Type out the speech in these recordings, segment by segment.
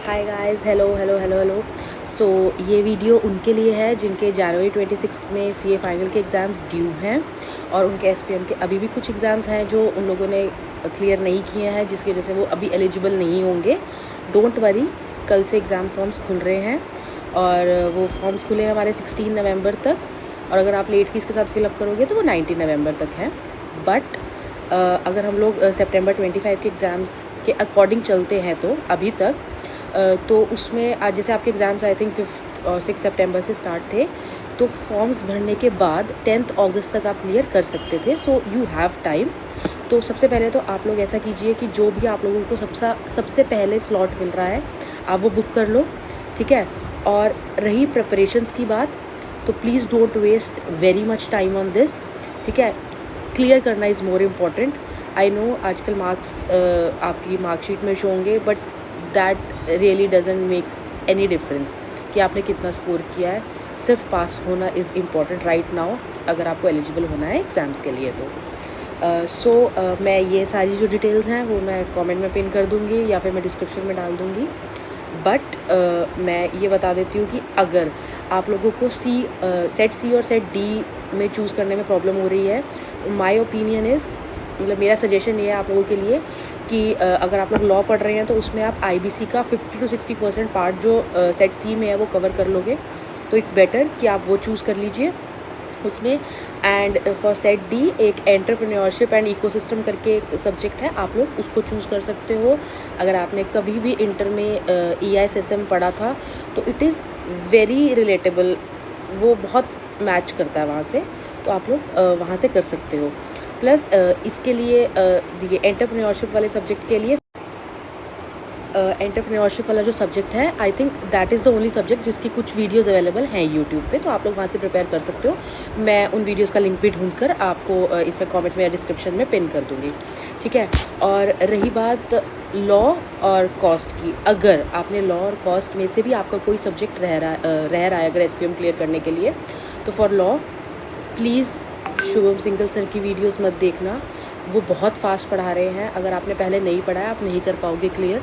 हाय guys, hello hello hello hello. So ये video उनके लिए है जिनके जनवरी 26 में सीए फाइनल के एग्ज़ाम्स ड्यू हैं और उनके एसपीएम के अभी भी कुछ एग्ज़ाम्स हैं जो उन लोगों ने क्लियर नहीं किए हैं, जिसकी वजह से वो अभी एलिजिबल नहीं होंगे। डोंट वरी, कल से एग्ज़ाम फॉर्म्स खुल रहे हैं और वो फॉर्म्स खुले हैं हमारे 16 नवंबर तक, और अगर आप लेट फीस के साथ फिलअप करोगे तो वो 19 नवंबर तक है। बट अगर हम लोग सितंबर 25 के एग्ज़ाम्स के अकॉर्डिंग चलते हैं तो अभी तक तो उसमें आज जैसे आपके एग्ज़ाम्स आई थिंक 5 और 6 सितंबर से स्टार्ट थे, तो फॉर्म्स भरने के बाद 10 अगस्त तक आप क्लियर कर सकते थे। So you have time. तो सबसे पहले तो आप लोग ऐसा कीजिए कि जो भी आप लोगों को सबसे पहले स्लॉट मिल रहा है आप वो बुक कर लो, ठीक है। और रही प्रिपरेशंस की बात, तो please don't waste very much time on this, ठीक है। क्लियर करना is more important. I know आजकल मार्क्स आपकी मार्कशीट में शो होंगे, but that really doesn't makes any difference कि आपने कितना स्कोर किया है। सिर्फ पास होना इज़ इम्पॉर्टेंट राइट नाउ, अगर आपको एलिजिबल होना है एग्ज़ाम्स के लिए तो मैं ये सारी जो डिटेल्स हैं वो मैं कमेंट में पिन कर दूँगी या फिर मैं डिस्क्रिप्शन में डाल दूँगी। बट मैं ये बता देती हूँ कि अगर आप लोगों को सेट सी और सेट डी में चूज़ करने में प्रॉब्लम हो रही है, माय ओपिनियन इज़, मतलब मेरा सजेशन ये है आप लोगों के लिए कि अगर आप लोग लॉ पढ़ रहे हैं तो उसमें आप आईबीसी का 50 to 60% पार्ट जो सेट सी में है वो कवर कर लोगे, तो इट्स बेटर कि आप वो चूज़ कर लीजिए उसमें। एंड फॉर सेट डी एक एंटरप्रेन्योरशिप एंड इकोसिस्टम करके एक सब्जेक्ट है, आप लोग उसको चूज़ कर सकते हो। अगर आपने कभी भी इंटर में EISSM पढ़ा था तो इट इज़ वेरी रिलेटेबल, वो बहुत मैच करता है वहाँ से, तो आप लोग वहाँ से कर सकते हो। प्लस इसके लिए ये एंटरप्रेन्योरशिप वाले सब्जेक्ट के लिए एंटरप्रेन्योरशिप वाला जो सब्जेक्ट है, I think that is the only subject जिसकी कुछ वीडियोज़ अवेलेबल हैं यूट्यूब पे, तो आप लोग वहाँ से प्रिपेयर कर सकते हो। मैं उन वीडियोज़ का लिंक भी ढूंढकर आपको इसमें कमेंट्स में या डिस्क्रिप्शन में पिन कर दूँगी, ठीक है। और रही बात लॉ और कॉस्ट की, अगर आपने लॉ और कॉस्ट में से भी आपका कोई सब्जेक्ट रह रहा है अगर SPM क्लियर करने के लिए, तो for law please Shubham single sir की वीडियोज़ मत देखना, वो बहुत फास्ट पढ़ा रहे हैं। अगर आपने पहले नहीं पढ़ा है आप नहीं कर पाओगे क्लियर,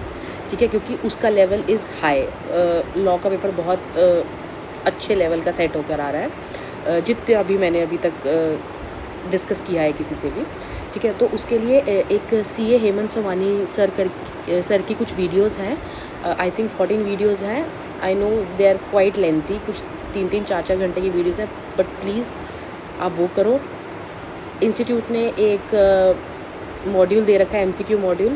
ठीक है, क्योंकि उसका लेवल इज़ हाई। लॉ का पेपर बहुत अच्छे लेवल का सेट होकर आ रहा है, जितने मैंने अभी तक डिस्कस किया है किसी से भी, ठीक है। तो उसके लिए एक CA हेमंत सोमानी सर की कुछ वीडियोज़ हैं, आई थिंक 14 वीडियोज़ हैं। I know they are quite lengthy, कुछ 3-3 4-4 घंटे की वीडियोज़ हैं, बट प्लीज़ आप वो करो। इंस्टीट्यूट ने एक मॉड्यूल दे रखा है, MCQ मॉड्यूल,